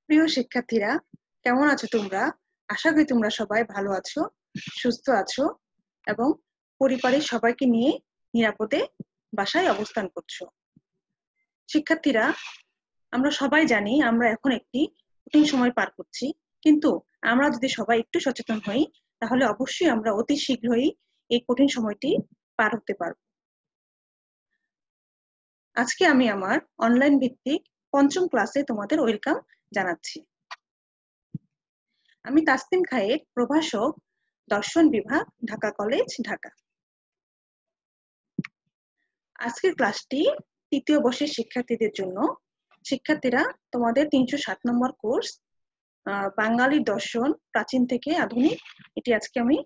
প্রিয় শিক্ষার্থীরা, কেমন আছো তোমরা? আশা করি তোমরা সবাই ভালো আছো, সুস্থ আছো এবং পরিবারের সবাইকে নিয়ে নিরাপদে বাসায় অবস্থান করছো। শিক্ষার্থীরা, আমরা সবাই জানি আমরা এখন একটি কঠিন সময় পার করছি, কিন্তু আমরা যদি সবাই একটু সচেতন হই তাহলে অবশ্যই আমরা অতি শীঘ্রই এই কঠিন সময়টি পার হতে পারব। আজকে আমি আমার অনলাইন ভিত্তিক পঞ্চম ক্লাসে তোমাদের ওয়েলকাম জানাচ্ছি। আমি তাসনিম খায়ের, প্রভাষক, দর্শন বিভাগ, ঢাকা কলেজ, ঢাকা। আজকের ক্লাসটি তৃতীয় বর্ষের শিক্ষার্থীদের জন্য। শিক্ষার্থীরা, তোমাদের ৩০৭ নম্বর কোর্স বাঙালি দর্শন প্রাচীন থেকে আধুনিক, এটি আজকে আমি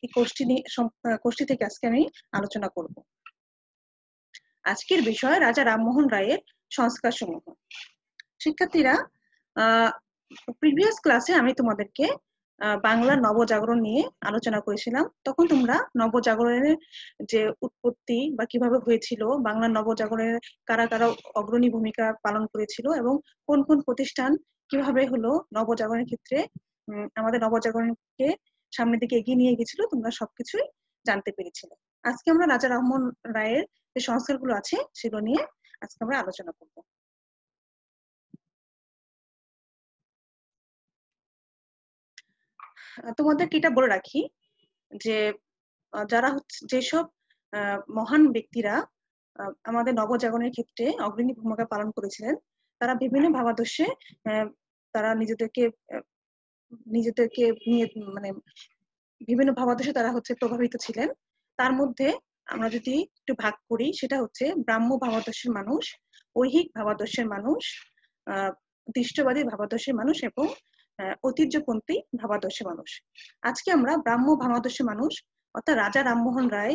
এই কোর্সটি থেকে আজকে আমি আলোচনা করব। আজকের বিষয় রাজা রামমোহন রায়ের সংস্কার সমূহ। শিক্ষার্থীরা, প্রিভিয়াস ক্লাসে আমি তোমাদেরকে বাংলার নবজাগরণ নিয়ে আলোচনা করেছিলাম। তখন তোমরা নবজাগরণের যে উৎপত্তি বা কিভাবে হয়েছিল, বাংলার নবজাগরণের কারা কারা অগ্রণী ভূমিকা পালন করেছিল এবং কোন কোন প্রতিষ্ঠান কিভাবে হলো নবজাগরণের ক্ষেত্রে আমাদের নবজাগরণকে সামনের দিকে এগিয়ে নিয়ে গেছিল, তোমরা সবকিছুই জানতে পেরেছিলে। আজকে আমরা রাজা রামমোহন রায়ের যে সংস্কারগুলো আছে সেগুলো নিয়ে আজকে আমরা আলোচনা করব। তোমাদেরকে এটা বলে রাখি যে যারা হচ্ছে যেসব মহান ব্যক্তিরা আমাদের নবজাগরণের ক্ষেত্রে অগ্রণী ভূমিকা পালন করেছিলেন, তারা বিভিন্ন ভাবাদর্শে তারা নিজেদেরকে নিয়ে মানে বিভিন্ন ভাবাদর্শে তারা হচ্ছে প্রভাবিত ছিলেন। তার মধ্যে আমরা যদি একটু ভাগ করি, সেটা হচ্ছে ব্রাহ্ম ভাবাদর্শের মানুষ, ঐহিক ভাবাদর্শের মানুষ, দৃষ্টবাদী ভাবাদর্শের মানুষ এবং ঐতিহ্যপন্থী ভাবাদর্শের মানুষ। আজকে আমরা ব্রাহ্ম ভাবাদর্শের মানুষ অর্থাৎ রাজা রামমোহন রায়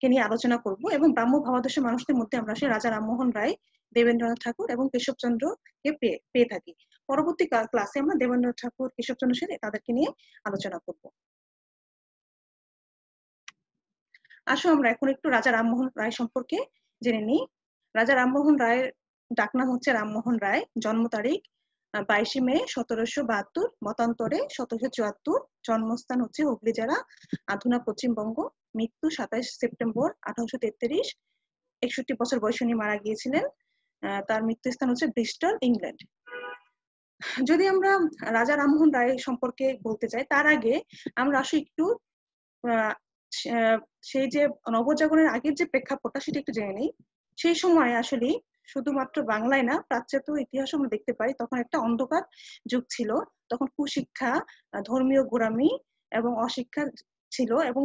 কে নিয়ে আলোচনা করব এবং ব্রাহ্ম ভাবাদর্শের মানুষদের মধ্যে আমরা সেই রাজা রামমোহন রায়, দেবেন্দ্রনাথ ঠাকুর এবং কেশবচন্দ্রকে পেয়ে থাকি। পরবর্তী ক্লাসে আমরা দেবেন্দ্রনাথ ঠাকুর, কেশবচন্দ্র সেন তাদেরকে নিয়ে আলোচনা করব। আসো আমরা এখন একটু রাজা রামমোহন রায় সম্পর্কে জেনে নিই। রাজা রামমোহন রায়ের ডাকনাম হচ্ছে রামমোহন রায়। জন্ম তারিখ 22 মে 1772, মতান্তরে 1774। জন্মস্থান হচ্ছে হুগলি জেলা, আধুনা পশ্চিমবঙ্গ। মৃত্যু 27 সেপ্টেম্বর 1833। 61 বছর বয়সে উনি মারা গিয়েছিলেন। তার মৃত্যুস্থান হচ্ছে ব্রিস্টল, ইংল্যান্ড। যদি আমরা রাজা রামমোহন রায় সম্পর্কে বলতে চাই, তার আগে আমরা আসলে একটু সেই যে নবজাগরণের আগের যে প্রেক্ষাপটটা সেটা একটু জেনে নেই। সেই সময় আসলে শুধুমাত্র বাংলায় না, প্রাচ্যত ইতিহাস আমরা দেখতে পাই তখন একটা অন্ধকার যুগ ছিল। তখন কুশিক্ষা, ধর্মীয় গোড়ামি এবং অশিক্ষা ছিল এবং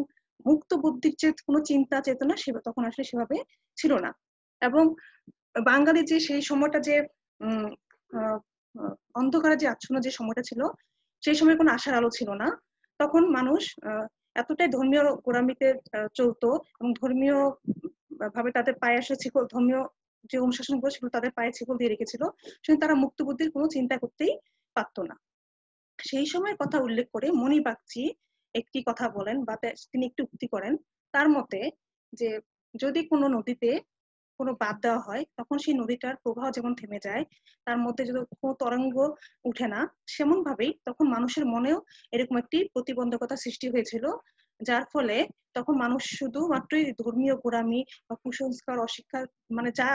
মুক্ত বুদ্ধির যে কোনো চিন্তা চেতনা তখন আসলে সেভাবে ছিল না। এবং বাঙালি যে সেই সময়টা যে অন্ধকারে যে আচ্ছন্ন যে সময়টা ছিল, সেই সময় কোনো আশার আলো ছিল না। তখন মানুষ এতটাই ধর্মীয় গোড়ামিতে চলতো এবং ধর্মীয় ভাবে তাদের পায়ে আসা ছিল, ধর্মীয় যে অনুশাসন গুলো সেগুলো তাদের পায়ে ছিকল দিয়ে রেখেছিল, সেখানে তারা মুক্ত বুদ্ধির কোনো চিন্তা করতেই পারতো না। সেই সময়ের কথা উল্লেখ করে মণি বাগচি একটি কথা বলেন বা তিনি একটি উক্তি করেন। তার মতে যে যদি কোনো নদীতে কোনো বাঁধ দেওয়া হয়, তখন সেই নদীটার প্রবাহ যেমন থেমে যায়, তার মধ্যে যদি কোনো তরঙ্গ উঠে না, সেমন ভাবেই তখন মানুষের মনেও এরকম একটি প্রতিবন্ধকতা সৃষ্টি হয়েছিল, যার ফলে তখন মানুষ শুধুমাত্রই ধর্মীয় গোড়ামি বা কুসংস্কার, অশিক্ষা, মানে যা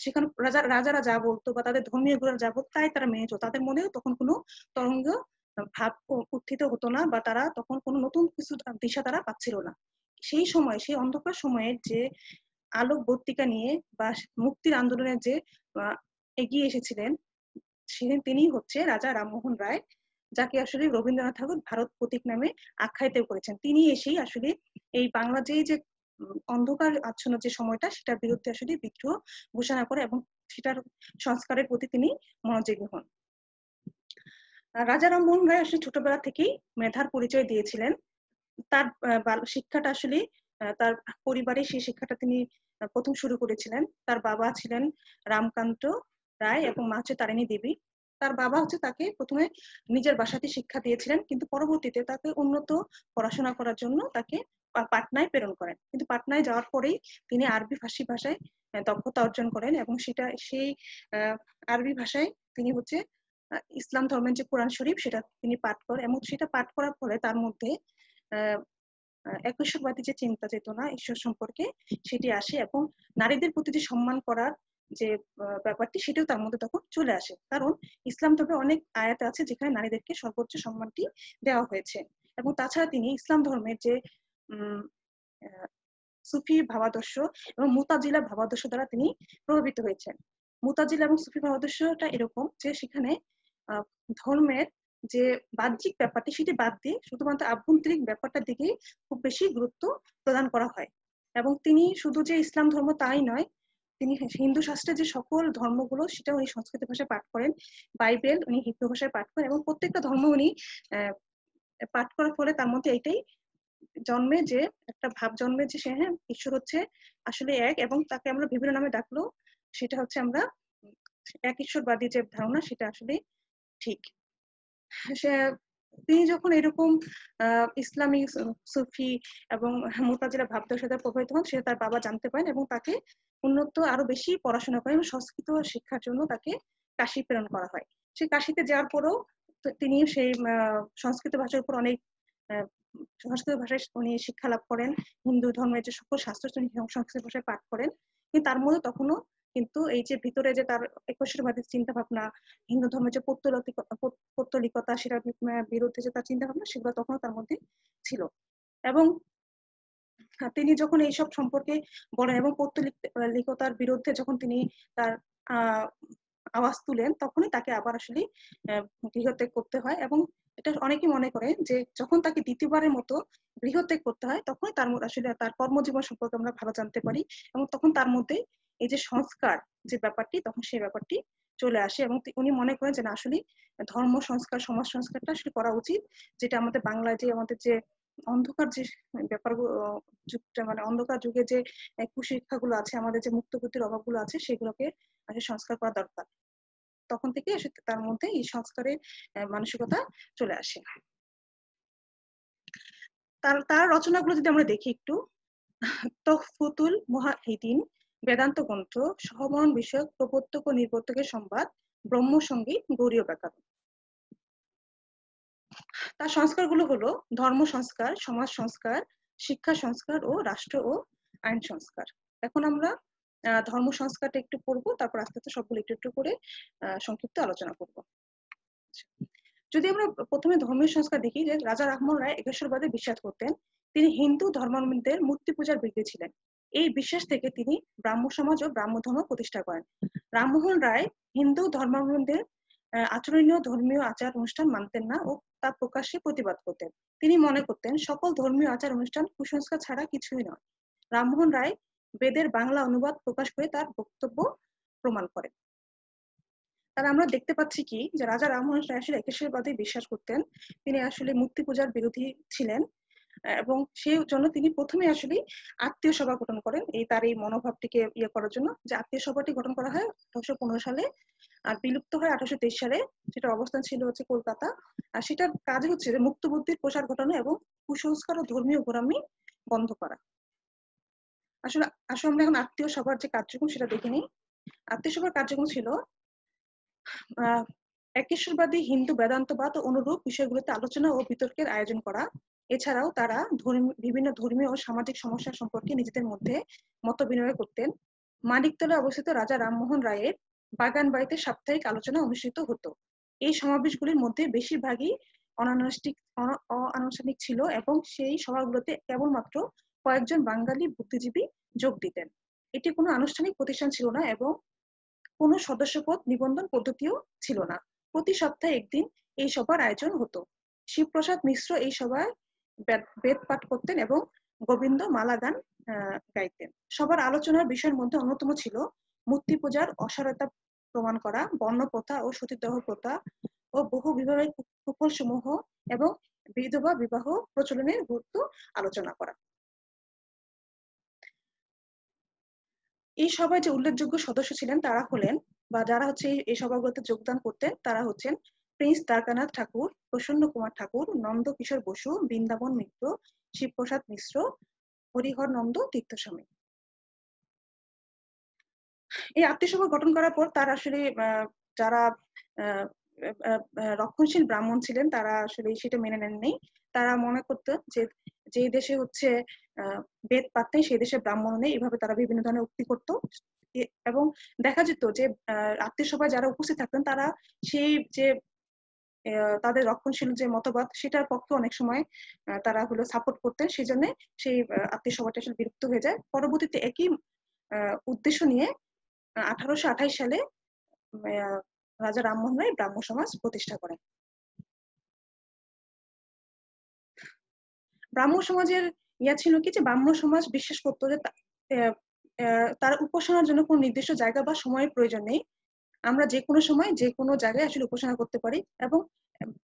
সেখানে রাজারা যা বলতো বা তাদের ধর্মীয় গুরুরা যা বলতো তাই তারা মেনে চলতো। তাদের মনেও তখন কোনো তরঙ্গ ভাব উত্থিত হতো না বা তারা তখন কোনো নতুন কিছু দিশা তারা পাচ্ছিল না। সেই সময়, সেই অন্ধকার সময়ের যে আলোকবর্তিকা নিয়ে বা মুক্তির আন্দোলনের যে এগিয়ে এসেছিলেন, তিনি হচ্ছে রাজা রামমোহন রায়, যাকে আসলে রবীন্দ্রনাথ ঠাকুর ভারত প্রতীক নামে আখ্যায়িত করেছেন। তিনি এসেই আসলে এই বাংলা যে অন্ধকার আচ্ছন্ন যে সময়টা, সেটার বিরুদ্ধে আসলে বিদ্রোহ ঘোষণা করে এবং সেটার সংস্কারের প্রতি তিনি মনোযোগী হন। রাজা রামমোহন রায় আসলে ছোটবেলা থেকেই মেধার পরিচয় দিয়েছিলেন। তার শিক্ষাটা আসলে তার পরিবারে সেই শিক্ষাটা তিনি প্রথম শুরু করেছিলেন। তার বাবা ছিলেন রামকান্ত রায় এবং মা হচ্ছে তারিণী দেবী। তার বাবা হচ্ছে তাকে প্রথমে নিজের বাসাতে শিক্ষা দিয়েছিলেন, কিন্তু পরবর্তীতে তাকে উন্নত পড়াশোনা করার জন্য তাকে পাটনায় প্রেরণ করেন। কিন্তু পাটনায় যাওয়ার পরেই তিনি আরবি ফার্সি ভাষায় দক্ষতা অর্জন করেন এবং সেই আরবি ভাষায় তিনি হচ্ছে ইসলাম ধর্মের যে কোরআন শরীফ সেটা তিনি পাঠ করেন এবং সেটা পাঠ করার ফলে তার মধ্যে একশ্বরবাদী যে চিন্তা চেতনা ঈশ্বর সম্পর্কে সেটি আসে এবং নারীদের প্রতি যে সম্মান করার যে ব্যাপারটি সেটাও তার মধ্যে তখন চলে আসে। কারণ ইসলাম ধর্মে অনেক আয়াত আছে যেখানে নারীদেরকে সর্বোচ্চ সম্মানটি দেওয়া হয়েছে। এবং তাছাড়া তিনি ইসলাম ধর্মের যে সুফি ভাবাদর্শ এবং মুতাজিলা ভাবাদর্শ দ্বারা তিনি প্রভাবিত হয়েছেন। মুতাজিলা এবং সুফি ভাবাদর্শটা এরকম যে সেখানে ধর্মের যে বাহ্যিক ব্যাপারটি সেটি বাদ দিয়ে শুধুমাত্র আভ্যন্তরিক ব্যাপারটার দিকেই খুব বেশি গুরুত্ব প্রদান করা হয়। এবং তিনি শুধু যে ইসলাম ধর্ম তাই নয়, তিনি হিন্দু শাস্ত্রের যে সকল ধর্মগুলো সেটা উনি সংস্কৃত ভাষায় পাঠ করেন, বাইবেল উনি হিব্রু ভাষায় পাঠ করেন এবং প্রত্যেকটা ধর্ম উনি পাঠ করার ফলে তার মধ্যে এইটাই জন্মে যে একটা ভাব জন্মে যে সে হ্যাঁ ঈশ্বর হচ্ছে আসলে এক এবং তাকে আমরা বিভিন্ন নামে ডাকলো সেটা হচ্ছে আমরা এক ঈশ্বরবাদী যে ধারণা সেটা আসলে ঠিক। সে তিনি যখন এরকম ইসলামী সুফি এবং মুতাজিলা ভাবদার সাথে প্রভাবিত হন সেটা তার বাবা জানতে পারেন এবং তাকে উন্নত আরো বেশি পড়াশোনা করেন এবং সংস্কৃত শিক্ষার জন্য তাকে কাশি প্রেরণ করা হয়। সে কাশিতে যাওয়ার পরেও তিনি সেই সংস্কৃত ভাষার উপর অনেক সংস্কৃত ভাষায় উনি শিক্ষা লাভ করেন, হিন্দু ধর্মের যে সকল শাস্ত্র সংস্কৃত ভাষায় পাঠ করেন। কিন্তু তার মধ্যে তখনও কিন্তু এই যে ভিতরে যে তার একশ্বরবাদী চিন্তা ভাবনা, হিন্দু ধর্মের যে পৌত্তলিকতা সেটার বিরুদ্ধে যে তার চিন্তা ভাবনা সেগুলো তখনও তার মধ্যে ছিল। এবং তিনি যখন এইসব সম্পর্কে বলেন এবং পৌত্তলিকতার বিরুদ্ধে যখন তিনি তার আওয়াজ তুলেন তখনই তাকে আবার আসলে গৃহত্যাগ করতে হয়। এবং এটা অনেকেই মনে করেন যে যখন তাকে দ্বিতীয়বারের মতো গৃহত্যাগ করতে হয় তখন তার আসলে তার কর্মজীবন সম্পর্কে আমরা ভালো জানতে পারি এবং তখন তার মধ্যে এই যে সংস্কার যে ব্যাপারটি তখন সেই ব্যাপারটি চলে আসে এবং উনি মনে করেন যে না আসলে ধর্ম সংস্কার সমাজ সংস্কারটা আসলে করা উচিত, যেটা আমাদের বাংলায় যে আমাদের যে অন্ধকার যে ব্যাপারগুলো যুগটা মানে অন্ধকার যুগে যে কুশিক্ষাগুলো আছে, আমাদের যে মুক্তবুদ্ধির অভাবগুলো আছে সেগুলোকে আসলে সংস্কার করা দরকার। তখন থেকে তার মধ্যে এই সংস্কারের মানসিকতা চলে আসে। তার রচনাগুলো যদি আমরা দেখি একটু, তহফুতুল মুহাহিদিন, বেদান্ত গ্রন্থ, সহমরণ বিষয়ক প্রবর্তক ও নির্বর্তকের সংবাদ, ব্রহ্মসঙ্গীত, গৌড়ীয় ব্যাকরণ। তার সংস্কারগুলো হলো ধর্ম সংস্কার, সমাজ সংস্কার, শিক্ষা সংস্কার ও রাষ্ট্র ও আইন সংস্কার। এখন আমরা ধর্ম সংস্কারটা একটু পড়বো, তারপর আস্তে আস্তে সবগুলো একটু একটু করে সংক্ষিপ্ত আলোচনা করব। যদি আমরা প্রথমে ধর্মীয় সংস্কার দেখি, যে রাজা রামমোহন রায় একেশ্বরবাদে বিশ্বাস করতেন। তিনি হিন্দু ধর্মাবলম্বীদের মূর্তি পূজার বিরোধী ছিলেন। এই বিশ্বাস থেকে তিনি ব্রাহ্ম সমাজ ও ব্রাহ্ম ধর্ম প্রতিষ্ঠা করেন। রামমোহন রায় হিন্দু ধর্মাবলম্বীদের আচরণীয় ধর্মীয় আচার অনুষ্ঠান মানতেন না ও তা প্রকাশ্যে প্রতিবাদ করতেন। তিনি মনে করতেন সকল ধর্মীয় আচার অনুষ্ঠান কুসংস্কার ছাড়া কিছুই নয়। রামমোহন রায় বেদের বাংলা অনুবাদ প্রকাশ করে তার বক্তব্য প্রমাণ করেন। তাহলে আমরা দেখতে পাচ্ছি কি যে রাজা রামমোহন রায় আসলে একেশ্বরবাদে বিশ্বাস করতেন। তিনি আসলে মূর্তি পূজার বিরোধী ছিলেন এবং সেই জন্য তিনি প্রথমে আসলে আত্মীয় সভা গঠন করেন তার এই মনোভাবটিকে করার জন্য। যে আত্মীয় সভাটি গঠন করা হয় 1815 সালে আর বিলুপ্ত হয় 1823 সালে। সেটার অবস্থান ছিল হচ্ছে কলকাতা। আর সেটার কাজ হচ্ছে যে মুক্ত বুদ্ধির প্রসার ঘটানো এবং কুসংস্কার ও ধর্মীয় গোড়ামি বন্ধ করা। আসলে আমরা এখন আত্মীয় সভার যে কার্যক্রম সেটা দেখে নিই। আত্মীয় সভার কার্যক্রম ছিল একেশ্বরবাদী হিন্দু বেদান্তবাদ ও অনুরূপ বিষয়গুলোতে আলোচনা ও বিতর্কের আয়োজন করা। এছাড়াও তারা বিভিন্ন ধর্মীয় ও সামাজিক সমস্যা সম্পর্কে নিজেদের মধ্যে মত বিনিময় করতেন। মানিকতলায় অবস্থিত রাজা রামমোহন রায়ের বাগান বাড়িতে সাপ্তাহিক আলোচনা অনুষ্ঠিত হতো। এই সমাবেশগুলির মধ্যে বেশিরভাগই অনানুষ্ঠানিক ছিল এবং সেই সভাগুলোতে কেবলমাত্র কয়েকজন বাঙালি বুদ্ধিজীবী যোগ দিতেন। এটি কোনো আনুষ্ঠানিক প্রতিষ্ঠান ছিল না এবং কোনো সদস্যপদ নিবন্ধন পদ্ধতিও ছিল না। প্রতি সপ্তাহে একদিন এই সভার আয়োজন হতো। শিবপ্রসাদ মিশ্র এই সভায় বেদ পাঠ করতেন এবং গোবিন্দ মালা গান গাইতেন। সবার আলোচনার বিষয়ের মধ্যে অন্যতম ছিল মূর্তি পূজার অসারতা প্রমাণ করা, বর্ণ প্রথা ও সতীদাহ প্রথা ও বহু বিবাহের কুফল সমূহ এবং বিধবা বিবাহ প্রচলনের গুরুত্ব আলোচনা করা। এই সভায় যে উল্লেখযোগ্য সদস্য ছিলেন তারা হলেন বা যারা হচ্ছে এই সভাগুলোতে যোগদান করতেন তারা হচ্ছেন প্রিন্স দ্বারকানাথ ঠাকুর, প্রসন্ন কুমার ঠাকুর, নন্দ কিশোর বসু, বৃন্দাবন মিত্র, শিবপ্রসাদ মিশ্র, হরিহর নন্দ তীর্থস্বামী। এই আত্মীয় সভা গঠন করার পর তার আসলে যারা রক্ষণশীল ব্রাহ্মণ ছিলেন তারা আসলে সেটা মেনে নেননি। তারা মনে করতো যে যে দেশে হচ্ছে বেদ পাঠ নেই সেই দেশে ব্রাহ্মণ নেই, এভাবে তারা বিভিন্ন ধরনের উক্তি করতো। এবং দেখা যেত যে আত্মীয় সভায় যারা উপস্থিত থাকতেন তারা সেই যে তাদের রক্ষণশীল যে মতবাদ সেটার পক্ষে অনেক সময় তারা হলো সাপোর্ট করতেন, সেই জন্য সেই আত্মীয় সভাটা আসলে বিলুপ্ত হয়ে যায়। পরবর্তীতে একই উদ্দেশ্য নিয়ে 1828 সালে রাজা রামমোহন রায় ব্রাহ্ম সমাজ প্রতিষ্ঠা করেন। ব্রাহ্ম সমাজের ছিল কি যে ব্রাহ্ম সমাজ বিশ্বাস করতো যে তার উপাসনার জন্য কোনো নির্দিষ্ট জায়গা বা সময়ের প্রয়োজন নেই। আমরা যে কোনো সময় যে কোনো জায়গায় আসলে উপাসনা করতে পারি, এবং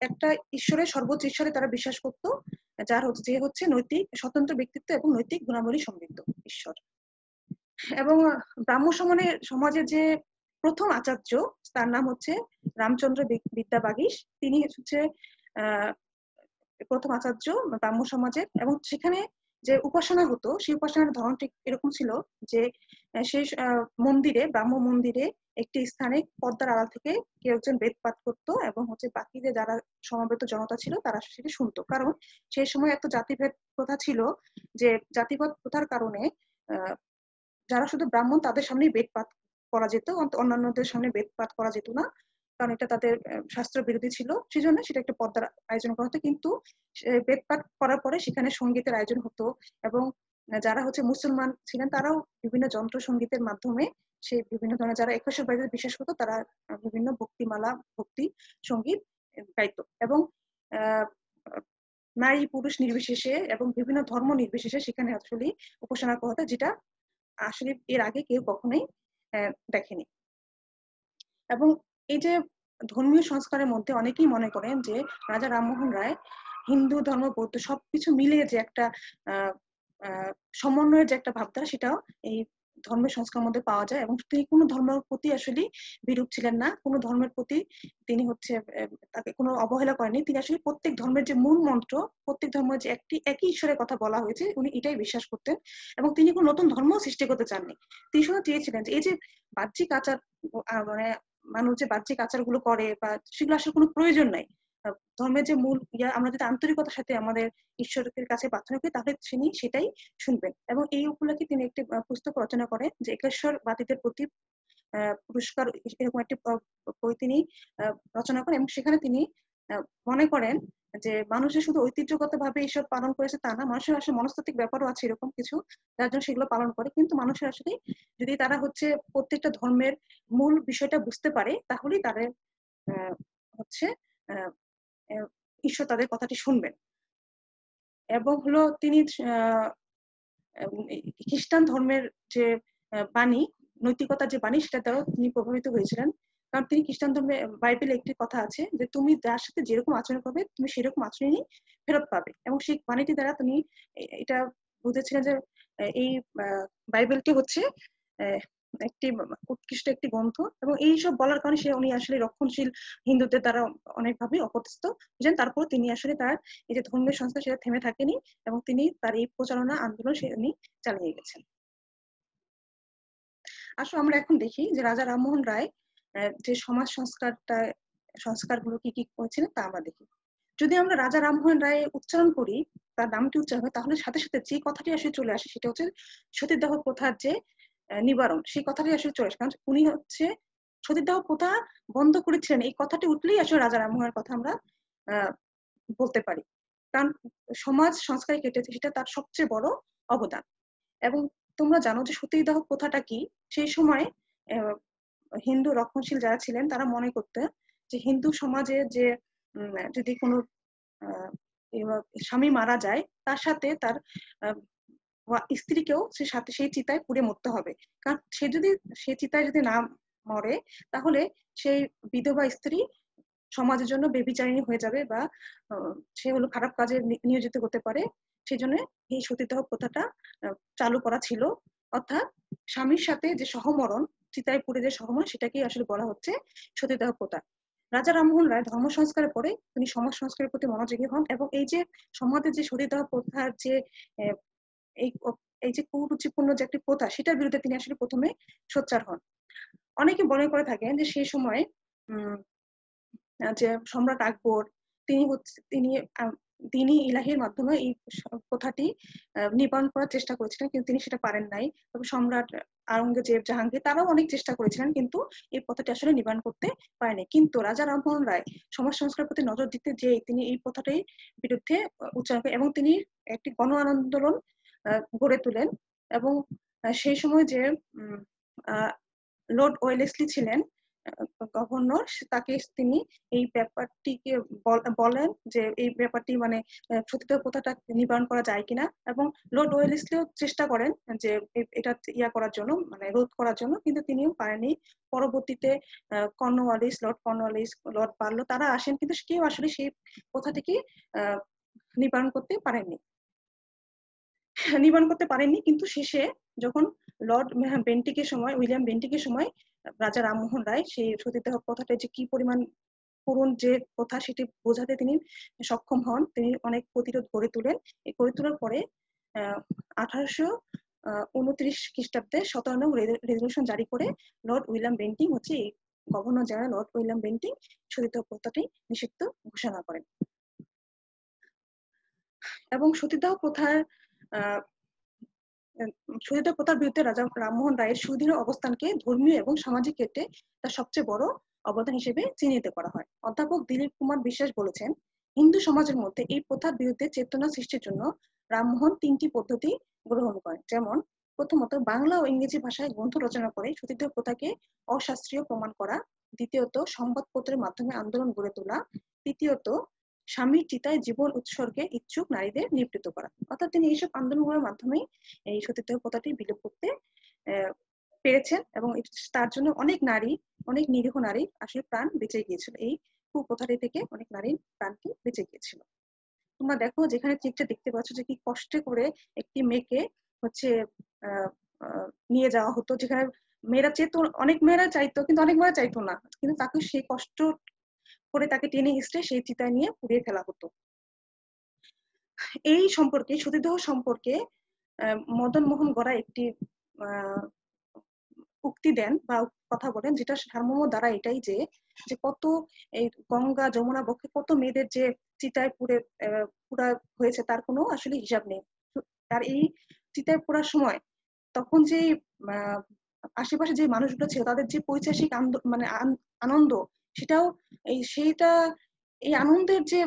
একটা ঈশ্বরের সর্বোচ্চ ঈশ্বরে তারা বিশ্বাস করত, যে হচ্ছে নৈতিক স্বতন্ত্র ব্যক্তিত্ব এবং নৈতিক গুণাবলী সমৃদ্ধ ঈশ্বর। এবং ব্রাহ্ম সমাজের যে প্রথম আচার্য তার নাম হচ্ছে রামচন্দ্র বিদ্যাবাগীশ। তিনি হচ্ছে প্রথম আচার্য ব্রাহ্ম সমাজের। এবং সেখানে যে উপাসনা হতো সেই উপাসনার ধরনটি এরকম ছিল যে সেই মন্দিরে, ব্রাহ্ম মন্দিরে একটি স্থানে পর্দার আড়াল থেকে কেউ একজন বেদ পাঠ করতো, এবং হচ্ছে বাকি যে যারা সমবেত জনতা ছিল তারা সেটা শুনতো। কারণ সেই সময় এত জাতিভেদ প্রথা ছিল যে জাতিভেদ প্রথার কারণে যারা শুধু ব্রাহ্মণ তাদের সামনেই বেদ পাঠ করা যেত, অন্যান্যদের সামনে বেদ পাঠ করা যেত না, কারণ এটা তাদের শাস্ত্র বিরোধী ছিল। সেই জন্য সেটা একটা পর্দার আয়োজন করা হতো। কিন্তু বেদ পাঠ করার পরে সেখানে সঙ্গীতের আয়োজন হতো, এবং যারা হচ্ছে মুসলমান ছিলেন তারাও বিভিন্ন যন্ত্র সঙ্গীতের মাধ্যমে সেই বিভিন্ন ধরনের যারা একুশের বাইরে বিশ্বাস করতো তারা বিভিন্ন ভক্তিমালা, ভক্তি সঙ্গীত গাইতো। এবং নারী পুরুষ নির্বিশেষে এবং বিভিন্ন ধর্ম নির্বিশেষে সেখানে আসলে উপাসনা করা হতো, যেটা আসলে এর আগে কেউ কখনোই দেখেনি। এবং এই যে ধর্মীয় সংস্কারের মধ্যে অনেকেই মনে করেন যে রাজা রামমোহন রায় হিন্দু ধর্ম বৌদ্ধ সবকিছু মিলিয়ে যে একটা সমন্বয়ের যে একটা ভাবধারা সেটাও এই ধর্মের সংস্কার মধ্যে পাওয়া যায়। এবং তিনি কোনো ধর্মের প্রতি আসলে বিরূপ ছিলেন না, কোনো ধর্মের প্রতি তিনি হচ্ছে তাকে কোনো অবহেলা করেনি। তিনি আসলে প্রত্যেক ধর্মের যে মূল মন্ত্র, প্রত্যেক ধর্মের যে একই ঈশ্বরের কথা বলা হয়েছে উনি এটাই বিশ্বাস করতেন, এবং তিনি কোনো নতুন ধর্ম সৃষ্টি করতে চাননি। তিনি শুধু চেয়েছিলেন যে এই যে বাহ্যিক আচার, মানে মানুষ যে বাহ্যিক আচারগুলো করে বা সেগুলো আসলে কোনো প্রয়োজন নাই। ধর্মের যে মূল আমরা যদি আন্তরিকতার সাথে আমাদের ঈশ্বরের কাছে প্রার্থনা করি তাহলে তিনি সেটাই শুনবেন। এবং এই উপলক্ষে তিনি একটি পুস্তক রচনা করেন যে একেশ্বরবাদীদের প্রতি পুরস্কার, এরকম একটি বই তিনি রচনা করেন। এবং সেখানে তিনি মনে করেন যে মানুষের শুধু ঐতিহ্যগত ভাবে ঈশ্বর পালন করেছে তা না, মানুষের আসলে মনস্তাত্ত্বিক ব্যাপারও আছে এরকম কিছু যার জন্য সেগুলো পালন করে। কিন্তু মানুষের আসলে যদি তারা হচ্ছে প্রত্যেকটা ধর্মের মূল বিষয়টা বুঝতে পারে তাহলেই তাদের হচ্ছে ঈশ্বর তাদের কথাটি শুনবেন। এবং হলো তিনি খ্রিস্টান ধর্মের যে বাণী, নৈতিকতার যে বাণী সেটা দ্বারাও তিনি প্রভাবিত হয়েছিলেন। কারণ তিনি খ্রিস্টান ধর্মে বাইবেলে একটি কথা আছে যে তুমি যার সাথে যেরকম আচরণ করবে তুমি সেরকম আচরণই ফেরত পাবে। এবং সেই বাণীটি দ্বারা তিনি এটা বুঝেছিলেন যে এই বাইবেলটি হচ্ছে একটি উৎকৃষ্ট একটি গ্রন্থ। এবং এইসব বলার কারণে উনি আসলে রক্ষণশীল হিন্দুদের দ্বারা অনেকভাবে অপদস্থ হয়েছেন। তারপর তিনি আসলে তার এই যে ধর্মের সংস্থা সেটা থেমে থাকেনি, এবং তিনি তার এই প্রচারণা আন্দোলন উনি চালিয়ে গেছেন। আসলে আমরা এখন দেখি যে রাজা রামমোহন রায় যে সমাজ সংস্কারগুলো কি কি করেছিলেন তা আমরা দেখি। যদি আমরা রাজা রামমোহন রায় উচ্চারণ করি, তার নামটি উচ্চারণ হয়, তাহলে সাথে সাথে যে কথাটি আসলে চলে আসে সেটা হচ্ছে সতীদাহ প্রথার যে নিবারণ, সেই কথাটি আসলে চলে আসে। কারণ উনি হচ্ছে সতীদাহ প্রথা বন্ধ করেছিলেন, এই কথাটি উঠলেই আসলে রাজা রামমোহনের কথা আমরা বলতে পারি। কারণ সমাজ সংস্কারে কেটেছে সেটা তার সবচেয়ে বড় অবদান। এবং তোমরা জানো যে সতীদাহ প্রথাটা কি। সেই সময় হিন্দু রক্ষণশীল যারা ছিলেন তারা মনে করতেন যে হিন্দু সমাজে যে যদি কোনো স্বামী মারা যায় তার সাথে তার স্ত্রীকেও সে সাথে সেই চিতায় পুড়ে মরতে হবে। কারণ সে যদি সে চিতায় যদি না মরে তাহলে সেই বিধবা স্ত্রী সমাজের জন্য বেবিচারিণী হয়ে যাবে, বা সে হলো খারাপ কাজে নিয়োজিত হতে পারে। সেই জন্য এই সতীদাহ প্রথাটা চালু করা ছিল। অর্থাৎ স্বামীর সাথে যে সহমরণ, চিতায় পুড়ে যে সহমরণ, সেটাকেই আসলে বলা হচ্ছে সতীদাহ প্রথা। রাজা রামমোহন রায় ধর্ম সংস্কারের পরে তিনি সমাজ সংস্কারের প্রতি মনোযোগী হন, এবং এই যে সমাজের যে সতীদাহ প্রথার যে এই যে কুরুচিপূর্ণ যে একটি প্রথা সেটার বিরুদ্ধে তিনি আসলে প্রথমে সোচ্চার হন। অনেকে মনে করে থাকেন যে সেই সময় যে সম্রাট আকবর তিনি ইলাহির মাধ্যমে এই প্রথাটি নিবারণ করার চেষ্টা করেছিলেন, কিন্তু তিনি সেটা পারেন নাই। তবে সম্রাট আওরঙ্গজেব, জাহাঙ্গীর তারাও অনেক চেষ্টা করেছিলেন, কিন্তু এই প্রথাটি আসলে নিবারণ করতে পারেনি। কিন্তু রাজা রামমোহন রায় সমাজ সংস্কারের প্রতি নজর দিতে যে তিনি এই প্রথাটির বিরুদ্ধে উচ্চারণ করেন এবং তিনি একটি গণ আন্দোলন গড়ে তোলেন। এবং সেই সময় যে লর্ড ওয়েলেসলি ছিলেন গভর্নর, তাকে তিনি এই ব্যাপারটিকে বলেন যে এই ব্যাপারটি মানে সতীদাহ প্রথাটা নিবারণ করা যায় কিনা। এবং লর্ড ওয়েলেসলিও চেষ্টা করেন যে এটা করার জন্য, মানে রোধ করার জন্য, কিন্তু তিনিও পারেননি। পরবর্তীতে লর্ড কর্নওয়ালিস, লর্ড বার্লো তারা আসেন, কিন্তু কেউ আসলে সেই প্রথাটিকে নিবারণ করতে পারেননি। কিন্তু শেষে যখন উইলিয়াম বেন্টিকের সময় রাজা রামমোহন রায় সেই সতীদাহ প্রথাটা যে কি পরিমাণ করুণ যে প্রথা সেটি বোঝাতে তিনি সক্ষম হন। তিনি অনেক প্রতিরোধ গড়ে তোলেন। এই গড়ে তোলার পরে 1829 খ্রিস্টাব্দে 17 নং রেজলিউশন জারি করে Lord William Bentinck governor general Lord William Bentinck সতীদাহ প্রথাটি নিষিদ্ধ ঘোষণা করেন। এবং সতীদাহ প্রথার বিরুদ্ধে রাজা রামমোহন রায়ের সুদৃঢ় অবস্থানকে ধর্মীয় এবং সামাজিক ক্ষেত্রে তার সবচেয়ে বড় অবদান হিসেবে চিহ্নিত করা হয়। অধ্যাপক দিলীপ কুমার বিশ্বাস বলেছেন, হিন্দু সমাজের মধ্যে এই প্রথার বিরুদ্ধে চেতনা সৃষ্টির জন্য রামমোহন 3টি পদ্ধতি গ্রহণ করেন। যেমন প্রথমত বাংলা ও ইংরেজি ভাষায় গ্রন্থ রচনা করে সতীদাহ প্রথাকে অশাস্ত্রীয় প্রমাণ করা। দ্বিতীয়ত সংবাদপত্রের মাধ্যমে আন্দোলন গড়ে তোলা। তৃতীয়ত স্বামীর চিতায় জীবন উৎসর্গে ইচ্ছুক নারীদের নিবৃত্ত করা। অর্থাৎ তিনি এইসব আন্দোলনের মাধ্যমেই এই সতীদাহ প্রথাটি বিলোপ করতে পেরেছেন এবং তার জন্য অনেক নিরীহ নারী আসলে প্রাণ বেঁচে গিয়েছিল। এই কুপ্রথাটি থেকে অনেক নারীর প্রাণটি বেঁচে গিয়েছিল। তোমরা দেখো যেখানে চিত্রে দেখতে পাচ্ছ যে কি কষ্টে করে একটি মেয়েকে হচ্ছে নিয়ে যাওয়া হতো, যেখানে মেয়েরা অনেক মেয়েরা চাইতো, কিন্তু অনেক মেয়েরা চাইতো না, কিন্তু তাকে সেই কষ্ট করে তাকে টেনে হিস্টে সেই চিতায় নিয়ে পুড়িয়ে ফেলা হতো। এই সম্পর্কে সতীদাহ সম্পর্কে মদন মোহন গড়া একটি উক্তি দেন বা কথা বলেন, যেটা সারমর্ম দ্বারা এটাই যে কত এই গঙ্গা যমুনা বক্ষে কত মেয়েদের যে চিতায় পুরা হয়েছে তার কোনো আসলে হিসাব নেই। আর এই চিতায় পোড়ার সময় তখন যে আশেপাশে যে মানুষগুলো ছিল তাদের যে পৈশাচিক মানে আনন্দ, সেটাও এই আনন্দের যে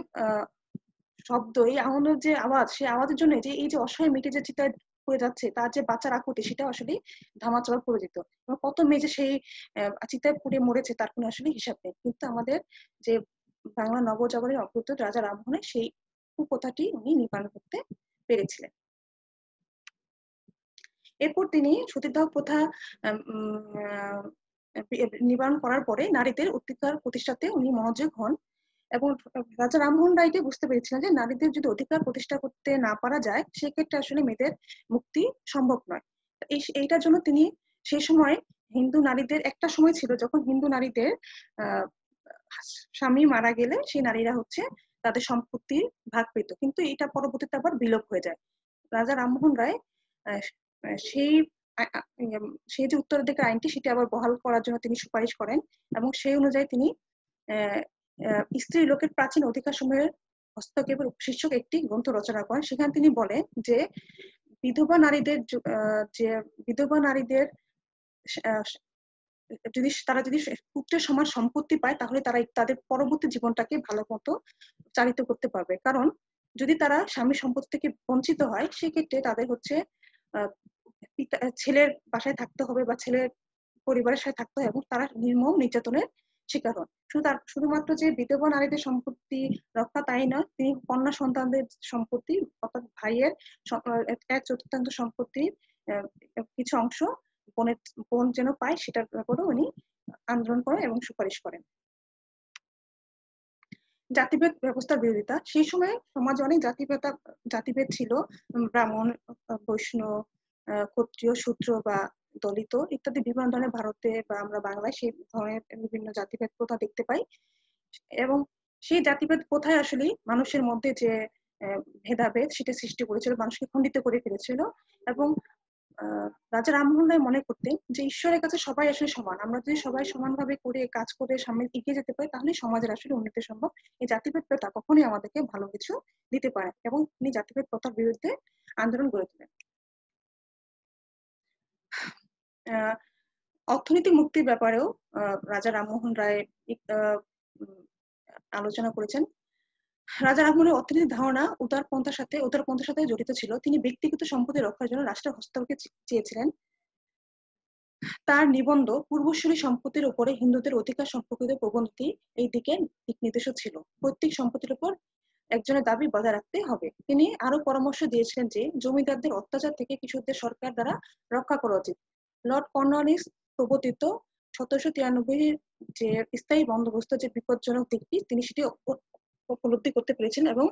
শব্দ, এই আনন্দের যে আওয়াজ, সেই আওয়াজের জন্য যে এই যে অসহায় মেয়েটি যে চিতায় পড়ে যাচ্ছে তার যে বাচ্চার আকুতি, সেটা আসলে ধামাচাপা পড়ে যেত। কত মেয়ে যে সেই চিতায় পুড়ে মরেছে তার কোনো আসলে হিসাব নেই। কিন্তু আমাদের যে বাংলা নবজাগরণের অগ্রদূত রাজা রামমোহন সেই কুপ্রথাটি উনি নিবারণ করতে পেরেছিলেন। এরপর তিনি সতীদাহ প্রথা নিবারণ করার পরে নারীদের অধিকার প্রতিষ্ঠাতে উনি মনোযোগ হন এবং রাজা রামমোহন রায়কে বুঝতে পেরেছিলেন যে নারীদের যদি অধিকার প্রতিষ্ঠা করতে না পারা যায় সেক্ষেত্রে আসলে মেয়েদের মুক্তি সম্ভব নয়। এইটার জন্য তিনি সেই সময় হিন্দু নারীদের একটা সময় ছিল যখন হিন্দু নারীদের স্বামী মারা গেলে সেই নারীরা হচ্ছে তাদের সম্পত্তির ভাগ পেত, কিন্তু এটা পরবর্তীতে আবার বিলোপ হয়ে যায়। রাজা রামমোহন রায় সেই যে উত্তরাধিকার আইনটি সেটি আবার বহাল করার জন্য তিনি সুপারিশ করেন এবং সেই অনুযায়ী তিনি স্ত্রী লোকের প্রাচীন অধিকার সমূহের হস্তক্ষেপের শীর্ষক একটি গ্রন্থ রচনা করেন। সেখানে তিনি বলেন যে বিধবা নারীদের তারা যদি পুত্রের সমান সম্পত্তি পায় তাহলে তারা তাদের পরবর্তী জীবনটাকে ভালো মতো চালিত করতে পারবে। কারণ যদি তারা স্বামীর সম্পত্তি থেকে বঞ্চিত হয় সেক্ষেত্রে তাদের হচ্ছে ছেলের বাসায় থাকতে হবে বা ছেলের পরিবারের সাথে থাকতে হবে এবং তারা নির্মম নির্যাতনের শিকার হন। শুধুমাত্র যে বিধবা নারীদের সম্পত্তি রক্ষা তাই নয়, তিনি কন্যা সন্তানদের সম্পত্তি অর্থাৎ ভাইয়ের 1/4 সম্পত্তির কিছু অংশ বোন যেন পায় সেটার ব্যাপারেও উনি আন্দোলন করেন এবং সুপারিশ করেন। জাতিভেদ ব্যবস্থার বিরোধিতা। সেই সময় সমাজে অনেক জাতিভেদ ছিল, ব্রাহ্মণ, বৈষ্ণব, ক্ষত্রিয়, শূদ্র বা দলিত ইত্যাদি বিভিন্ন ধরনের ভারতে বা আমরা বাংলায় সেই ধরনের বিভিন্ন জাতিভেদ প্রথা দেখতে পাই। এবং সেই জাতিভেদ প্রথায় আসলে মানুষের মধ্যে যে ভেদাভেদ সেটা সৃষ্টি করেছিল, মানুষকে খণ্ডিত করে ফেলেছিল এবং রাজা রামমোহন রায় মনে করতেন যে ঈশ্বরের কাছে সবাই আসলে সমান। আমরা যদি সবাই সমানভাবে করে কাজ করে সামনে এগিয়ে যেতে পারি তাহলে সমাজের আসলে উন্নতি সম্ভব। এই জাতিভেদ প্রথা কখনোই আমাদেরকে ভালো কিছু দিতে পারে, এবং তিনি জাতিভেদ প্রথার বিরুদ্ধে আন্দোলন গড়ে তোলেন। অর্থনৈতিক মুক্তির ব্যাপারেও রাজা রামমোহন রায় আলোচনা করেছেন। রাজা রামমোহনের অর্থনৈতিক ধারণা উদারপন্থার সাথে জড়িত ছিল। তিনি ব্যক্তিগত সম্পত্তি রক্ষার জন্য রাষ্ট্রের হস্তক্ষেপ চেয়েছিলেন। তার নিবন্ধ পূর্বসূরি সম্পত্তির উপরে হিন্দুদের অধিকার সম্পর্কিত প্রবন্ধটি এই দিক নির্দেশক ছিল। পৈতৃক সম্পত্তির উপর একজনের দাবি বজায় রাখতে হবে। তিনি আরো পরামর্শ দিয়েছিলেন যে জমিদারদের অত্যাচার থেকে কৃষকদের সরকার দ্বারা রক্ষা করা উচিত। লর্ড কর্নওয়ালিস প্রবর্তিত 1793 যে স্থায়ী বন্দোবস্ত যে বিপজ্জনক দিকটি তিনি সেটি উপলব্ধি করতে পেরেছেন, এবং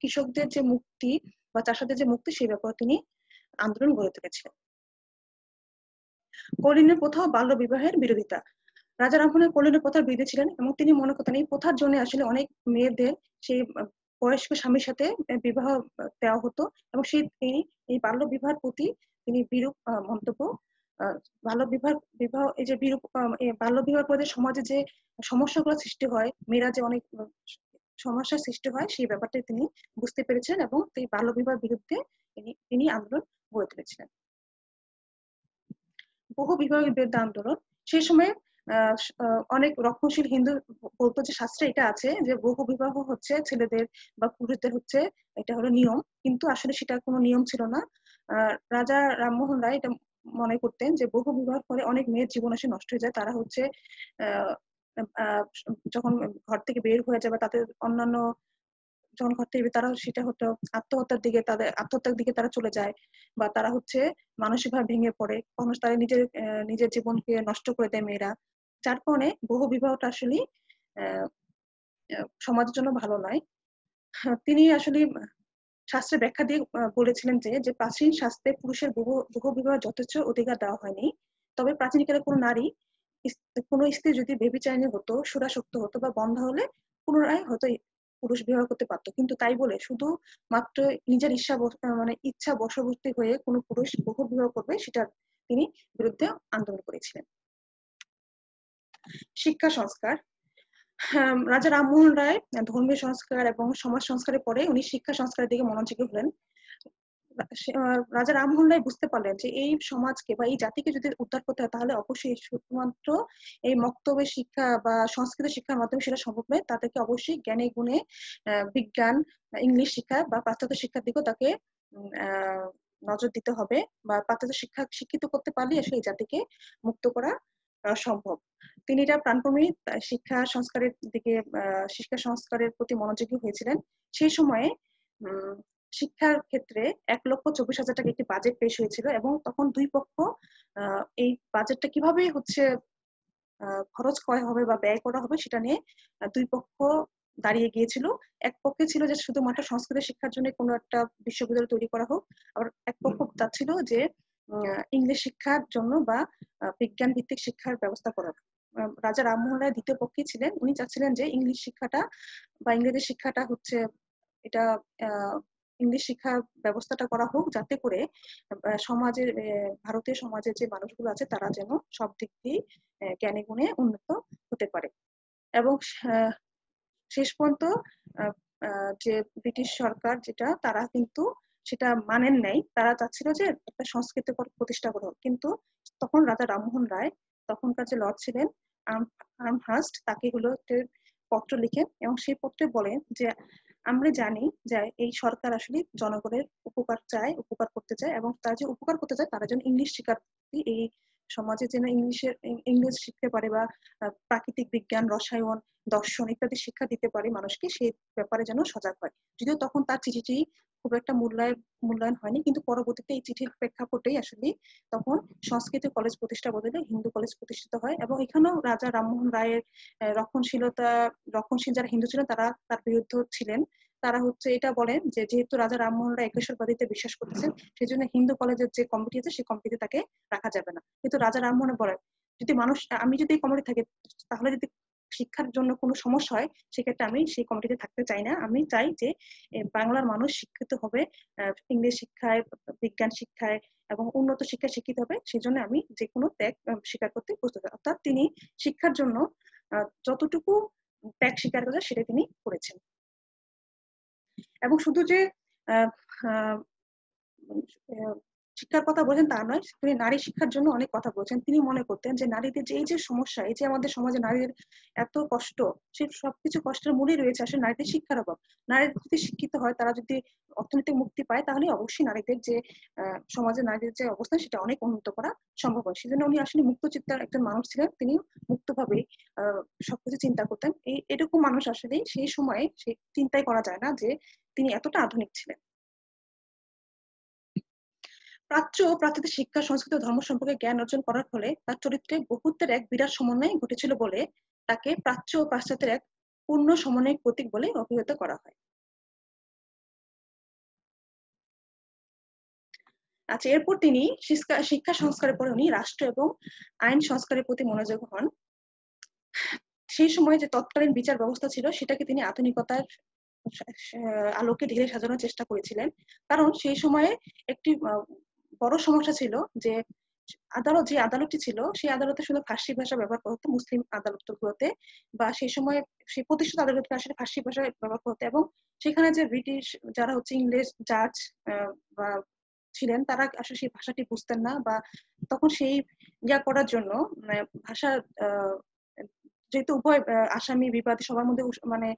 কৃষকদের যে মুক্তি বা চাষাদের যে মুক্তি সেই ব্যাপারে তিনি আন্দোলন গড়ে তুলেছিলেন। কলিনের প্রথা ও বাল্য বিবাহের বিরোধিতা। রাজা রামমোহন কলিনের প্রথার বিরোধী ছিলেন, এবং তিনি মনে করতেন এই প্রথার জন্য আসলে অনেক মেয়েদের সেই বয়স্ক স্বামীর সাথে বিবাহ দেওয়া হতো, এবং তিনি এই বাল্য বিবাহের প্রতি তিনি বিরূপ মন্তব্য বিবাহ এই যে বিরূপ বাল্য বিবাহের পরে সমাজে যে সমস্যাগুলো সৃষ্টি হয়, মেয়েরা যে অনেক সমস্যার সৃষ্টি হয় সেই ব্যাপারটা তিনি বুঝতে পেরেছেন, এবং এই বাল্য বিবাহের বিরুদ্ধে তিনি আন্দোলন গড়ে তুলেছিলেন। বহু বিবাহের বিরুদ্ধে আন্দোলন। সেই সময় অনেক রক্ষণশীল হিন্দু বলতো যে শাস্ত্রে এটা আছে যে বহু বিবাহ হচ্ছে ছেলেদের বা পুরুষদের হচ্ছে এটা হলো নিয়ম, কিন্তু আসলে সেটা কোনো নিয়ম ছিল না। রাজা রামমোহন রায় এটা মনে করতেন যে বহু বিবাহের পরে অনেক মেয়ের জীবন আসলে নষ্ট হয়ে যায়। তারা হচ্ছে যখন ঘর থেকে বের হয়ে যাবে তাদের অন্যান্য যখন ঘর থেকে তারা সেটা হতো আত্মহত্যার দিকে তারা চলে যায়, বা তারা হচ্ছে মানসিকভাবে ভেঙে পড়ে, কখনো তারা নিজের জীবনকে নষ্ট করে দেয় মেয়েরা। যার কারণে বহু বিবাহটা আসলে সমাজের জন্য ভালো নয়। তিনি আসলে শাস্ত্রের ব্যাখ্যা দিয়ে বলেছিলেন যে প্রাচীন শাস্ত্রে পুরুষের বহু বিবাহ যথেষ্ট অধিকার দেওয়া হয়নি। তবে প্রাচীনকালে কোনো নারী কোনো স্ত্রী যদি ব্যভিচারিণী হতো, সুরাসক্ত হতো বা বন্ধ হলে পুনরায় হয়তো পুরুষ বিবাহ করতে পারতো, কিন্তু তাই বলে শুধু মাত্র নিজের ইচ্ছা বশবর্তী হয়ে কোনো পুরুষ বহু বিবাহ করবে সেটা তিনি বিরুদ্ধে আন্দোলন করেছিলেন। শিক্ষা সংস্কার। রাজা রামমোহন রায় ধর্মীয় সংস্কার এবং সমাজ সংস্কারের পরে উনি শিক্ষা সংস্কারের দিকে মনোযোগী হলেন। রাজা রামমোহন রায় বুঝতে পারলেন যে এই সমাজকে বা এই জাতিকে যদি উদ্ধার করতে হয় তাহলে অবশ্যই শুধুমাত্র এই মক্তব্যের শিক্ষা বা সংস্কৃত শিক্ষার মাধ্যমে সেটা সম্ভব নয়। তাদেরকে অবশ্যই জ্ঞানে গুণে বিজ্ঞান, ইংলিশ শিক্ষা বা পাশ্চাত্য শিক্ষার দিকেও তাকে নজর দিতে হবে, বা পাশ্চাত্য শিক্ষিত করতে পারলে আসলে এই জাতিকে মুক্ত করা সম্ভব। তিনি এটা প্রাণকর্মী শিক্ষা সংস্কারের প্রতি মনোযোগী হয়েছিলেন। সেই সময়ে শিক্ষার ক্ষেত্রে 1,24,000 টাকা একটি বাজেট পেশ হয়েছিল, এবং তখন দুই পক্ষ এই বাজেটটা কিভাবে হচ্ছে খরচ করা হবে বা ব্যয় করা হবে সেটা নিয়ে দুই পক্ষ দাঁড়িয়ে গিয়েছিল। এক পক্ষে ছিল যে শুধুমাত্র সংস্কৃত শিক্ষার জন্য কোনো একটা বিশ্ববিদ্যালয় তৈরি করা হোক, আবার এক পক্ষ চাচ্ছিল যে ইংলিশ শিক্ষার জন্য বা বিজ্ঞান ভিত্তিক শিক্ষার ব্যবস্থা করা। রাজা রামমোহন রায় দ্বিতীয় পক্ষে ছিলেন। উনি চাচ্ছিলেন যে ইংলিশ শিক্ষাটা বা ইংরেজি শিক্ষাটা হচ্ছে এটা ইংলিশ শিক্ষা ব্যবস্থাটা করা হোক, যাতে করে সমাজের ভারতীয় সমাজের যে মানুষগুলো আছে তারা যেন সব দিক দিয়ে জ্ঞানে গুণে উন্নত হতে পারে। এবং শেষ পর্যন্ত যে ব্রিটিশ সরকার যেটা তারা কিন্তু সেটা মানেন নাই। তারা চাচ্ছিল যে একটা সংস্কৃত প্রতিষ্ঠা করা হোক, কিন্তু তখন রাজা রামমোহন রায় তখনকার যে লর্ড ছিলেন আর্মহার্স্ট তাকে হলো পত্র লিখেন, এবং সেই পত্রে বলেন যে আমরা জানি যে এই সরকার আসলে জনগণের উপকার করতে চায়, এবং তারা যে উপকার করতে চায় তারা যেন ইংলিশ শিক্ষার্থী এই সমাজে যেন ইংলিশ শিখতে পারে, বা প্রাকৃতিক বিজ্ঞান, রসায়ন, দর্শন ইত্যাদি শিক্ষা দিতে পারে মানুষকে, সেই ব্যাপারে যেন সজাগ হয়। যদিও তখন তার চিঠিটি খুব একটা মূল্যায়ন হয়নি, কিন্তু পরবর্তীতে এই চিঠির প্রেক্ষাপটেই আসলে তখন সংস্কৃত কলেজ প্রতিষ্ঠা বদলে হিন্দু কলেজ প্রতিষ্ঠিত হয়। এবং এখানেও রাজা রামমোহন রায়ের রক্ষণশীল যারা হিন্দু ছিলেন তারা তার বিরুদ্ধে ছিলেন। তারা হচ্ছে এটা বলেন যে যেহেতু রাজা রামমোহন রায় একেশ্বরবাদীতে বিশ্বাস করতেছেন, সেই জন্য হিন্দু কলেজের যে কমিটি আছে সেই কমিটিতে তাকে রাখা যাবে না। কিন্তু রাজা রামমোহন বলেন আমি যদি এই কমিটি থাকে তাহলে যদি শিক্ষার জন্য কোনো সমস্যা হয়, সেক্ষেত্রে আমি সেই কমিটিতে থাকতে চাই না। আমি চাই যে বাংলার মানুষ শিক্ষিত হবে, ইংরেজি শিক্ষায়, বিজ্ঞান শিক্ষায় এবং উন্নত শিক্ষায় শিক্ষিত হবে। সেজন্য আমি যে কোনো ত্যাগ স্বীকার করতে প্রস্তুত। অর্থাৎ তিনি শিক্ষার জন্য যতটুকু ত্যাগ স্বীকার করে সেটা তিনি করেছেন। এবং শুধু যে শিক্ষার কথা বলেছেন তা নয়, তিনি নারী শিক্ষার জন্য অনেক কথা বলেছেন। তিনি মনে করতেন যে নারীদের যে এই যে সমস্যা, এই যে আমাদের সমাজে নারীদের এত কষ্ট, সেই সবকিছু কষ্টের মূলেই রয়েছে আসলে নারীদের শিক্ষার অভাব। নারীরা যদি শিক্ষিত হয়, তারা যদি অর্থনৈতিক মুক্তি পায়, তাহলে অবশ্যই নারীদের যে সমাজে নারীদের যে অবস্থা সেটা অনেক উন্নত করা সম্ভব হয়। সেজন্য উনি আসলে মুক্ত চিন্তার একজন মানুষ ছিলেন। তিনি মুক্তভাবে সবকিছু চিন্তা করতেন। এরকম মানুষ আসলে সেই সময়ে সে চিন্তাই করা যায় না যে তিনি এতটা আধুনিক ছিলেন। প্রাচ্য ও প্রাচ্যদের শিক্ষা, সংস্কৃতি ও ধর্ম সম্পর্কে জ্ঞান অর্জন করার ফলে তার চরিত্রে বহুত্বের এক বিরাট সমন্বয় ঘটেছিল বলে তাকে প্রাচ্য ও পাশ্চাত্যের এক পূর্ণ সমন্বয়ক প্রতীক বলে অভিহিত করা হয়। আচ্ছা, এরপর তিনি শিক্ষা সংস্কারের পরে উনি রাষ্ট্র এবং আইন সংস্কারের প্রতি মনোযোগ হন। সেই সময় যে তৎকালীন বিচার ব্যবস্থা ছিল সেটাকে তিনি আধুনিকতার আলোকে ঢেলে সাজানোর চেষ্টা করেছিলেন। কারণ সেই সময়ে একটি বড় সমস্যা ছিল যে যে আদালতটি ছিল সেই আদালতে শুধু ফার্সি ভাষা ব্যবহার করা হতো মুসলিম আদালতগুলোতে, বা সেই সময় সেই প্রতিষ্ঠিত আদালতকে আসলে ফার্সি ভাষা ব্যবহার করতে, এবং সেখানে যে ব্রিটিশ যারা হচ্ছে ইংরেজ জাজ বা ছিলেন তারা আসলে সেই ভাষাটি বুঝতেন না, বা তখন সেই করার জন্য ভাষা যেহেতু উভয় আসামি বিবাদী সবার মধ্যে মানে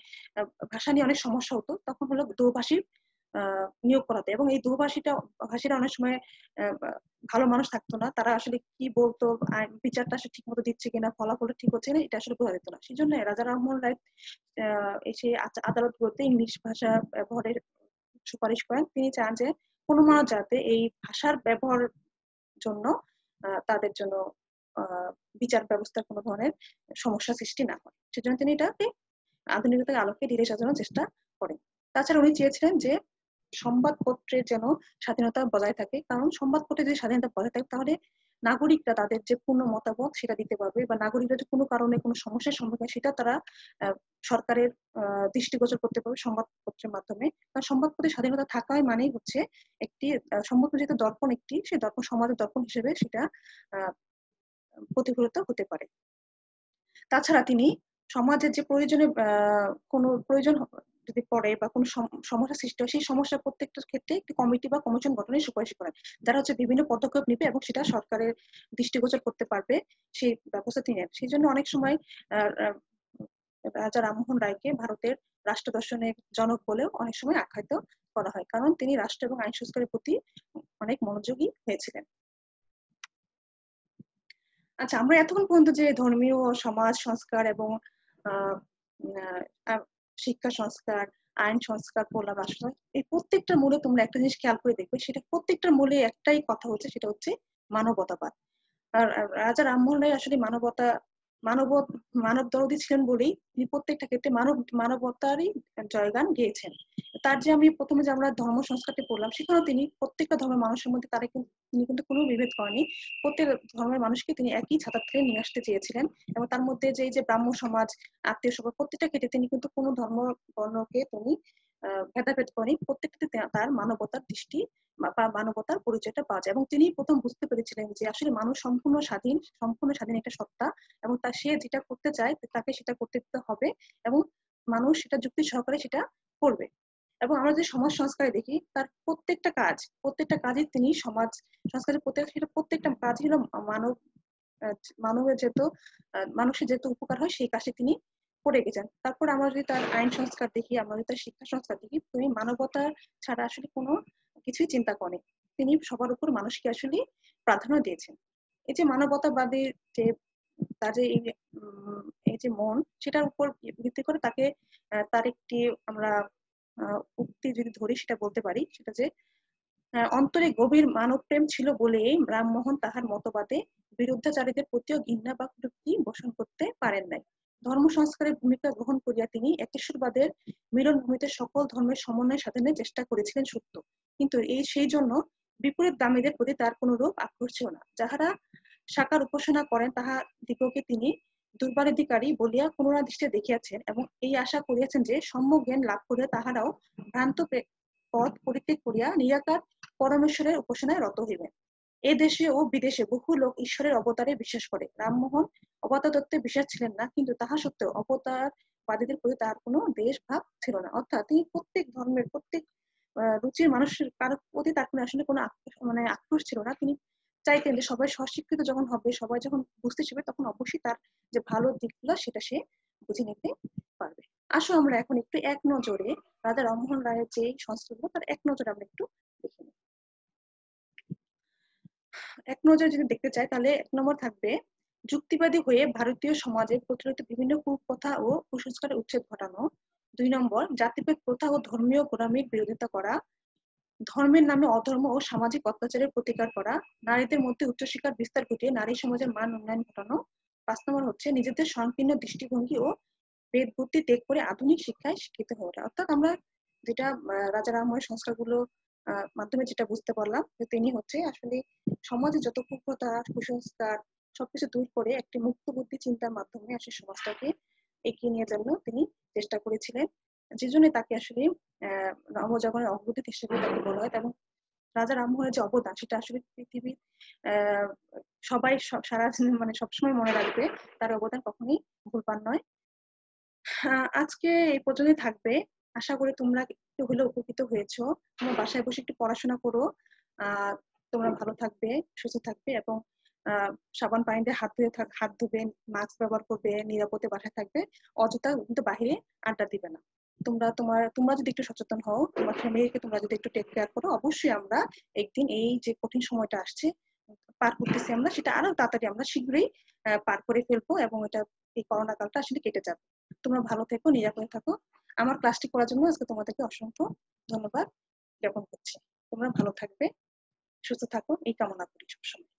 ভাষা নিয়ে অনেক সমস্যা হতো, তখন হলো দোভাষী নিয়োগ করাতে। এবং এই ভাষীরা অনেক সময় ভালো মানুষ থাকতো না, তারা আসলে কি বলতো, বিচারটা আসলে ঠিক মতো দিচ্ছে কিনা, ফলাফলটা ঠিক হচ্ছে না, এটা আসলে বোঝা যেত না। সেই জন্য রাজা রামমোহন রায় এসে আদালতগুলোতে ইংলিশ ভাষা ব্যবহারের সুপারিশ করেন। তিনি চান যে কোনো মানুষ যাতে এই ভাষার ব্যবহার জন্য তাদের জন্য বিচার ব্যবস্থার কোনো ধরনের সমস্যা সৃষ্টি না হয়, সেজন্য তিনি এটাকে আধুনিকতার আলোকে ঢেলে সাজানোর চেষ্টা করেন। তাছাড়া উনি চেয়েছিলেন যে সংবাদপত্রের যেন স্বাধীনতা বজায় থাকে, কারণ সংবাদপত্রের যদি স্বাধীনতা বজায় থাকে তাহলে নাগরিকরা তাদের যে পূর্ণ মতামত সেটা দিতে পারবে, বা নাগরিকরা যদি কোনো কারণে কোনো সমস্যার সম্মুখীন সেটা তারা সরকারের দৃষ্টিগোচর করতে পারবে সংবাদপত্রের মাধ্যমে। কারণ সংবাদপত্রের স্বাধীনতা থাকাই মানেই হচ্ছে একটি সংবাদপত্র যেহেতু দর্পণ, সেই দর্পণ সমাজের দর্পণ হিসেবে সেটা প্রতিফলিত হতে পারে। তাছাড়া তিনি সমাজের যে প্রয়োজনে কোনো প্রয়োজন যদি পড়ে বা কোনো সমস্যা সৃষ্টি হয়, সেই সমস্যার প্রত্যেকটা ক্ষেত্রে একটি কমিটি বা কমিশন গঠনের সুপারিশ করেন, যারা হচ্ছে বিভিন্ন পদক্ষেপ নিবে এবং সেটা সরকারের দৃষ্টিগোচর করতে পারবে সেই ব্যবস্থা তিনি নেন। সেই জন্য অনেক সময় রাজা রামমোহন রায়কে ভারতের রাষ্ট্র দর্শনের জনক বলেও অনেক সময় আখ্যায়িত করা হয়, কারণ তিনি রাষ্ট্র এবং আইন সংস্কারের প্রতি অনেক মনোযোগী হয়েছিলেন। আচ্ছা, আমরা এতক্ষণ পর্যন্ত যে ধর্মীয় সমাজ সংস্কার এবং শিক্ষা সংস্কার, আইন সংস্কার বললাম, আসলে এই প্রত্যেকটা মূলে তোমরা একটা জিনিস খেয়াল করে দেখবে, সেটা প্রত্যেকটার মূলে একটাই কথা হচ্ছে, সেটা হচ্ছে মানবতাবাদ। আর রাজা রামমোহন রায় আসলে মানব দরদী ছিলেন বলেই তিনি প্রত্যেকটা ক্ষেত্রে মানবতারই জয়গান গেয়েছেন। তার যে আমি প্রথমে যে আমরা ধর্ম সংস্কারটি পড়লাম, সেখানেও তিনি প্রত্যেকটা ধর্মের মানুষের মধ্যে তিনি কিন্তু কোনো বিভেদ করেনি। প্রত্যেক ধর্মের মানুষকে তিনি একই ছাতার তলে নিয়ে আসতে চেয়েছিলেন, এবং তার মধ্যে যে এই যে ব্রাহ্ম সমাজ, আত্মীয় সমাজ, প্রত্যেকটা ক্ষেত্রে তিনি কিন্তু কোনো ধর্ম বর্ণকে তিনি ভেদাভেদ করেনি। প্রত্যেকটাতে তার মানবতার দৃষ্টি বা মানবতার পরিচয়টা পাওয়া যায়, এবং তিনি প্রথম বুঝতে পেরেছিলেন যে আসলে মানুষ সম্পূর্ণ স্বাধীন একটা সত্তা, এবং সে যেটা করতে চায় তাকে সেটা করতে দিতে হবে, এবং মানুষ সেটা যুক্তি সহকারে সেটা করবে। এবং আমরা যে সমাজ সংস্কারে দেখি, তার প্রত্যেকটা কাজে তিনি সমাজ সংস্কারের প্রত্যেকটা কাজই হলো মানবের যেহেতু মানুষের যেহেতু উপকার হয় সেই কাজে তিনি করে গেছেন। তারপর আমরা যদি তার আইন সংস্কার দেখি, আমরা যদি তার শিক্ষা সংস্কার দেখি, তিনি মানবতা ছাড়া আসলে কোনো কিছুই চিন্তা করেন। তিনি সবার উপর মানুষকে আসলে প্রাধান্য দিয়েছেন। এই যে মানবতাবাদী যে তার যে এই যে মন, সেটার উপর ভিত্তি করে তাকে তার একটি আমরা উক্তি যদি ধরি, সেটা বলতে পারি, সেটা যে অন্তরে গভীর মানব প্রেম ছিল বলে রামমোহন তাহার মতবাদে বিরুদ্ধাচারীদের প্রতিও ঘৃণা বা কটূক্তি পোষণ করতে পারেন নাই। ধর্ম সংস্কারের ভূমিকা গ্রহণ করিয়া তিনি একেশ্বরবাদের মিলন ভূমিতে সকল ধর্মের সমন্বয় সাধনের চেষ্টা করেছিলেন সত্য, কিন্তু সেই জন্য বিপরীত দামীদের প্রতি তার কোন রূপ আক্রোশ ছিল না। যাহারা সাকার উপাসনা করেন তাহা দিগকে তিনি দুর্বারাধিকারী বলিয়া পুনরাদৃষ্টে দেখিয়াছেন এবং এই আশা করিয়াছেন যে সম্যক জ্ঞান লাভ করিয়া তাহারাও ভ্রান্ত পথ পরিত্যাগ করিয়া নিরাকার পরমেশ্বরের উপাসনায় রত হইবেন। এ দেশে ও বিদেশে বহু লোক ঈশ্বরের অবতারে বিশ্বাস করে। রামমোহন অবতার তত্ত্বে বিশ্বাস ছিলেন না, কিন্তু তাহা সত্ত্বেও অবতারবাদীদের প্রতি তার কোনো দেশ ভাব ছিল না। অর্থাৎ তিনি প্রত্যেক ধর্মের প্রত্যেক রুচির মানুষের কারোর প্রতি তার কোনো আসলে কোনো আক্রোশ ছিল না। তিনি চাইতেন যে সবাই স্বশিক্ষিত যখন হবে, সবাই যখন বুঝতে শিখবে, তখন অবশ্যই তার যে ভালো দিকগুলো সেটা সে বুঝে নিতে পারবে। আসো আমরা এখন একটু এক নজরে রাজা রামমোহন রায়ের যে সংস্কৃতিগুলো তার এক নজরে আমরা একটু দেখে নিই। এক নজরে যদি দেখতে চাই তাহলে ১ নম্বর থাকবে যুক্তিবাদী হয়ে ভারতীয় সমাজে প্রচলিত বিভিন্ন কুপ্রথা ও কুসংস্কারের উচ্ছেদ ঘটানো। ২ নম্বর জাতিভেদ প্রথা ও ধর্মীয় গোঁড়ামির বিরোধিতা করা। ধর্মের নামে অধর্ম ও সামাজিক অত্যাচারের প্রতিকার করা। নারীদের মধ্যে উচ্চশিক্ষার বিস্তার ঘটিয়ে নারী সমাজের মান উন্নয়ন ঘটানো। ৫ নম্বর হচ্ছে নিজেদের সংকীর্ণ দৃষ্টিভঙ্গি ও বেদ বুদ্ধি ত্যাগ করে আধুনিক শিক্ষায় শিক্ষিত হয়ে ওঠা। অর্থাৎ আমরা যেটা রাজা রামমোহনের সংস্কারগুলো মাধ্যমে যেটা বুঝতে পারলাম যে তিনি হচ্ছে আসলে সমাজে যত কুপ্রথা কুসংস্কার সবকিছু দূর করে একটি মুক্ত বুদ্ধি চিন্তার মাধ্যমে আসলে সমাজটাকে এগিয়ে নিয়ে জন্য তিনি চেষ্টা করেছিলেন, যে জন্য তাকে আসলে নবজাগরণের অগ্রদূত হিসেবে তাকে বলা হয়। এবং রাজা রামমোহনের যে অবদান সেটা আসলে পৃথিবীর সবাই সারা মানে সবসময় মনে রাখবে, তার অবদান কখনোই ভুলবার নয়। আজকে এই পর্যন্তই থাকবে। আশা করি তোমরা একটু হলেও উপকৃত হয়েছো। তোমরা বাসায় বসে একটু পড়াশোনা করো। তোমরা ভালো থাকবে, সুস্থ থাকবে এবং সাবান পানি দিয়ে হাত ধুবে, মাস্ক ব্যবহার করবে, নিরাপদে বাসায় থাকবে। অযথা কিন্তু বাহিরে আড্ডা দিবে না। তোমরা যদি একটু সচেতন হও, তোমার ফ্যামিলিকে তোমরা যদি একটু টেক কেয়ার করো, অবশ্যই আমরা একদিন এই যে কঠিন সময়টা আসছে পার করতেছি আমরা, সেটা আরো তাড়াতাড়ি আমরা শীঘ্রই পার করে ফেলবো এবং এটা এই করোনা কালটা আসলে কেটে যাবে। তোমরা ভালো থেকো, নিরাপদে থাকো। আমার ক্লাসটি করার জন্য আজকে তোমাদেরকে অসংখ্য ধন্যবাদ জ্ঞাপন করছি। তোমরা ভালো থাকবে, সুস্থ থাকো, এই কামনা করি সবসময়।